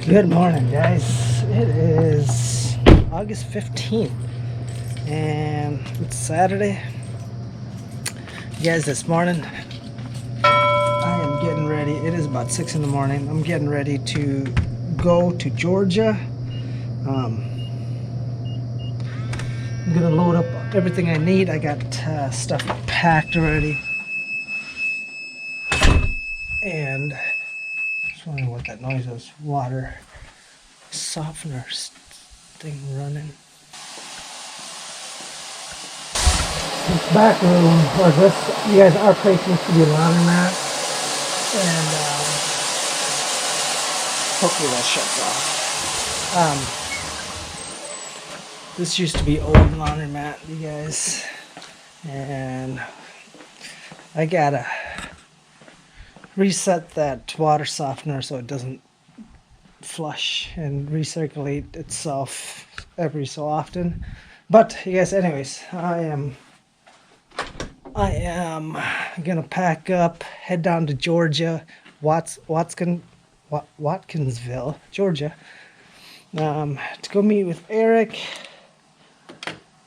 Good morning, guys. It is August 15th and it's Saturday. Guys, this morning I am getting ready. It is about 6 in the morning. I'm getting ready to go to Georgia. I'm gonna load up everything I need. I got stuff packed already. And I was wondering what that noise was. Water softener thing running. This back room, or this, you guys, our place used to be a laundromat, and hopefully that shuts off. This used to be old laundromat, you guys, and I gotta reset that water softener so it doesn't flush and recirculate itself every so often. But you guys, anyways, I am gonna pack up, head down to Georgia, Watkinsville, Georgia, to go meet with Eric,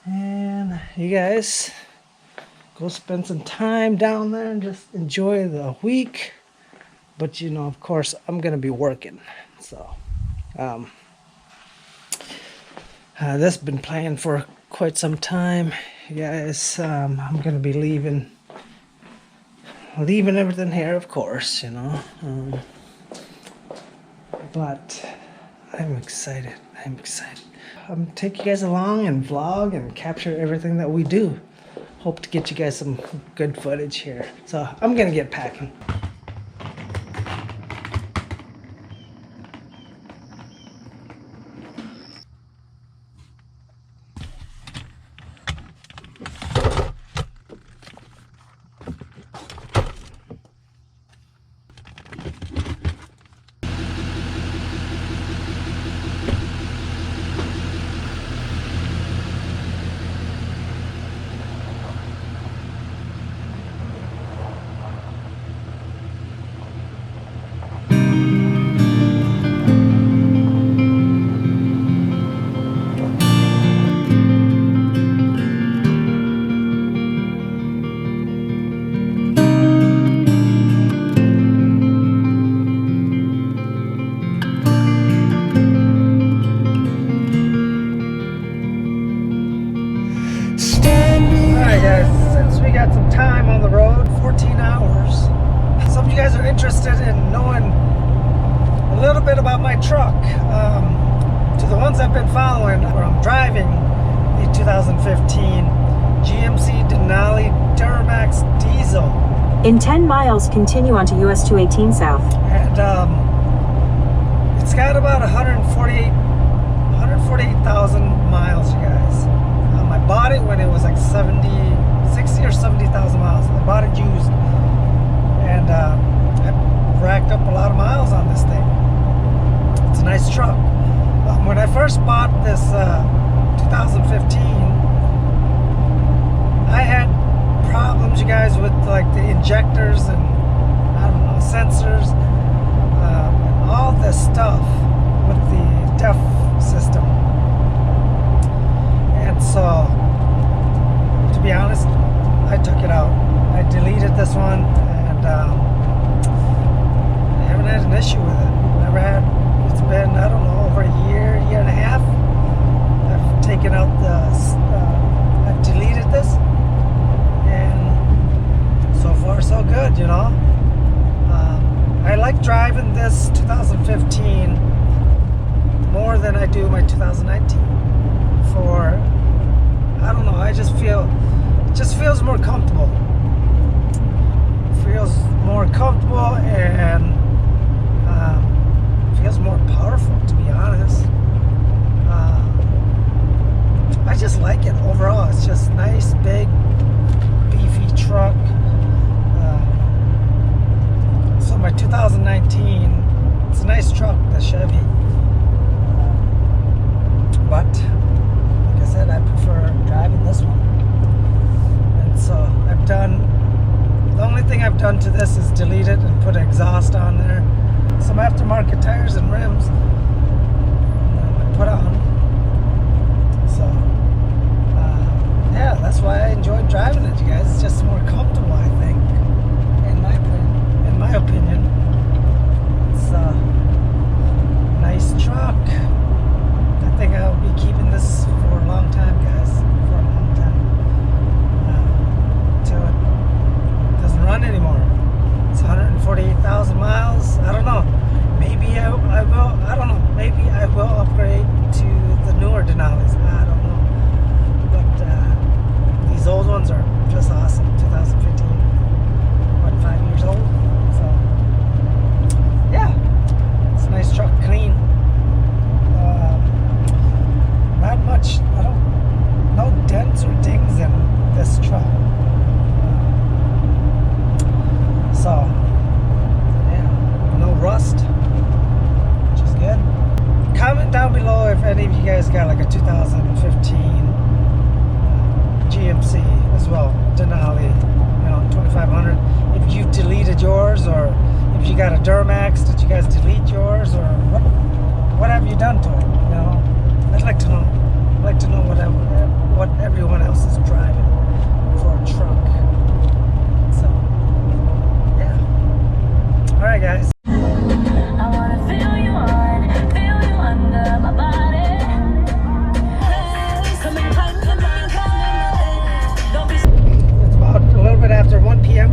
and you guys go spend some time down there and just enjoy the week. But you know, of course, I'm gonna be working, so this has been planned for quite some time, you guys. I'm gonna be leaving everything here, of course, you know. But I'm excited. I'm take you guys along and vlog and capture everything that we do. Hope to get you guys some good footage here. So I'm gonna get packing. Got some time on the road, 14 hours. Some of you guys are interested in knowing a little bit about my truck. To the ones I've been following, where I'm driving the 2015 GMC Denali Duramax Diesel. In 10 miles, continue onto US 218 South. And it's got about 148,000 miles, you guys. I bought it when it was like 60 or 70,000 miles. I bought it used, and I racked up a lot of miles on this thing. It's a nice truck. When I first bought this 2015, I had problems, you guys, with like the injectors and I don't know, sensors, and all this stuff with the DEF system. And so, to be honest, I took it out. I deleted this one, and I haven't had an issue with it. Never had. It's been, I don't know, over a year and a half. I've taken out I've deleted this, and so far so good, you know. I like driving this 2015 more than I do my 2019. I don't know, I just feel, it just feels more comfortable. Feels more comfortable and feels more powerful, to be honest. I just like it overall. It's just nice, big, beefy truck. So my 2019, it's a nice truck, the Chevy. But like I said, I prefer driving this one. And so I've done, the only thing I've done to this is delete it and put exhaust on there. Some aftermarket tires and rims. put on. So, yeah, that's why I enjoyed driving it, you guys. It's just more comfortable, I think, in my opinion. It's a nice truck. I think I'll be keeping this for a long time, guys. For a long time. Until it doesn't run anymore. It's 148,000 miles. I don't know. Maybe I will. I don't know. Maybe I will upgrade to the newer Denalis. I don't know. But these old ones are just awesome. 2015. What, 5 years old? So yeah, it's a nice truck, clean. Not much. No dents or dings in this truck. So yeah, no rust, which is good. Comment down below if any of you guys got like a 2015 GMC as well, Denali, 2500. If you deleted yours, or if you got a Duramax, did you guys delete yours, or what have you done to it? I'd like to know. I'd like to know what everyone else is driving for a truck. So yeah. All right, guys. I wanna feel you under my body. Come and climb, don't be. It's about a little bit after 1 p.m.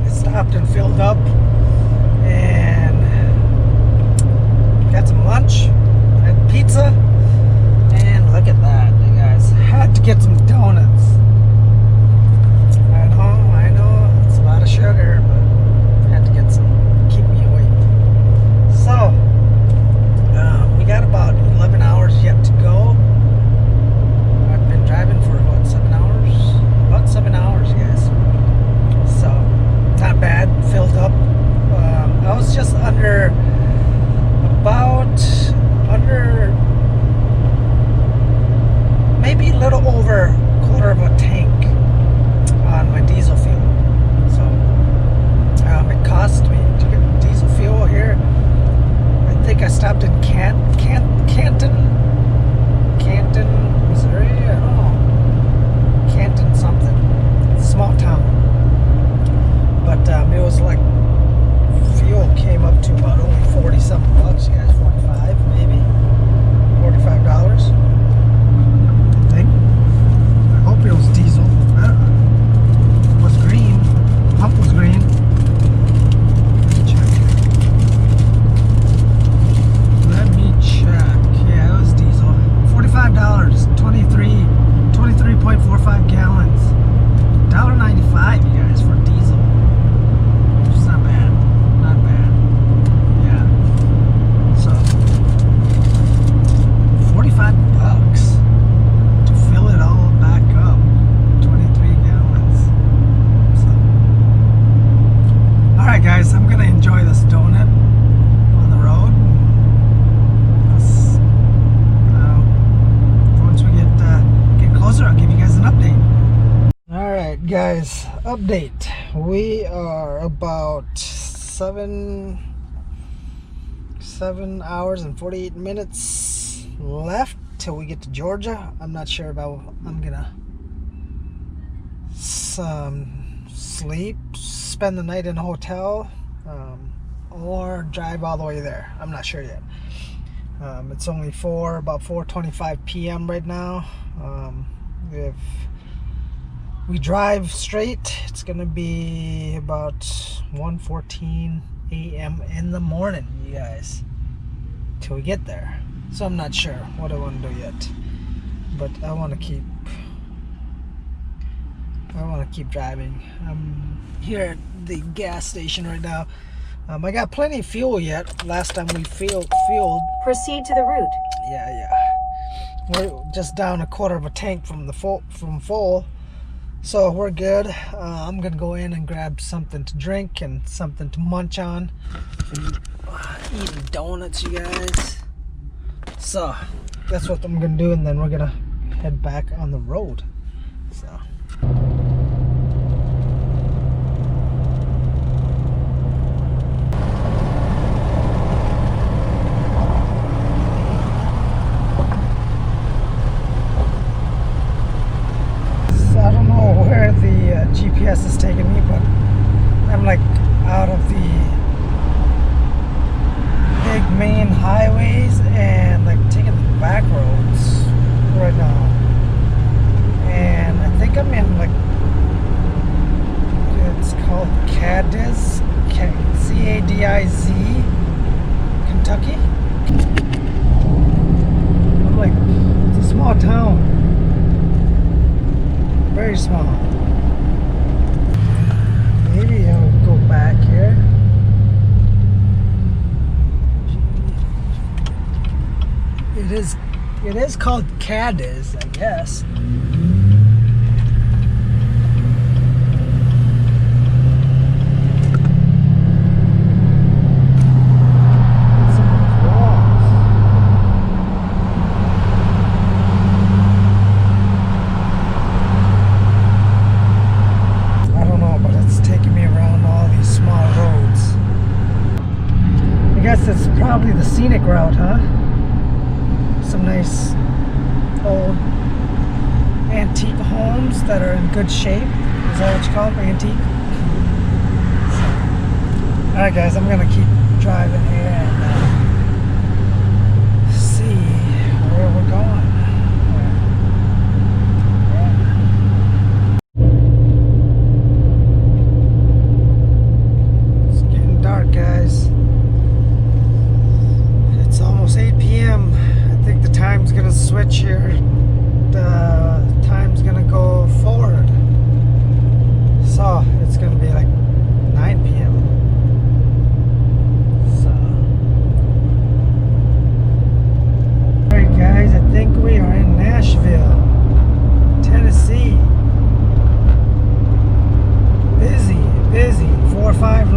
It stopped and filled up, and got some lunch, had pizza, and look at that, you guys. Had to get some donuts. I know, it's a lot of sugar, but had to get some, keep me awake. So, we got about 11 hours yet to go. I've been driving for about 7 hours? About 7 hours, you guys. So, not bad, filled up. I was just under maybe a little over a quarter of a tank on my diesel fuel. So it cost me to get diesel fuel here. I think I stopped in Canton, Missouri. I don't know, Canton something. It's a small town, but it was like fuel came up to about only 40 something bucks, you guys. 45 maybe, $45. I think. I hope it was diesel. It was green. Pump was green. Let me check. Yeah, it was diesel. $45. 23.45 gallons. $1.95, you guys, for diesel. It's not bad. Not bad. Yeah. So 45 bucks to fill it all back up. 23 gallons. So, all right, guys, I'm gonna enjoy this donut on the road. Once we get closer, I'll give you guys an update. All right, guys, update. We are about 7 hours and 48 minutes left till we get to Georgia. I'm not sure about. I'm gonna sleep, spend the night in a hotel, or drive all the way there. I'm not sure yet. It's only about 4:25 p.m. right now. If we drive straight, it's gonna be about 1:14 a.m. in the morning, you guys, till we get there. So I'm not sure what I want to do yet, but I want to keep driving. I'm here at the gas station right now. I got plenty of fuel yet. Last time we fueled. Proceed to the route. Yeah. We're just down a quarter of a tank from full. So we're good. I'm gonna go in and grab something to drink and something to munch on. Eating donuts, you guys. So that's what I'm gonna do, and then we're gonna head back on the road. So. out of the big main highways and like taking the back roads right now. And I think I'm in like, it's called Cadiz, C-A-D-I-Z, Kentucky. I'm like, it's a small town. Very small. Maybe I'll go back here. It is called Cadiz, I guess. It's probably the scenic route, huh? Some nice old antique homes that are in good shape. Is that what you call them? Antique? Alright guys, I'm gonna keep driving here and see where we're going. It's getting dark, guys. It's almost 8 p.m. I think the time's gonna switch here. The time's gonna go forward. So it's gonna be like 9 p.m. So, alright guys, I think we are in Nashville, Tennessee. Busy. 4 or 5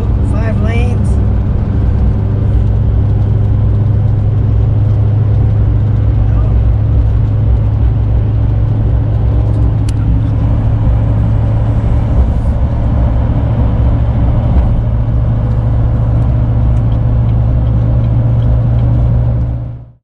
lanes.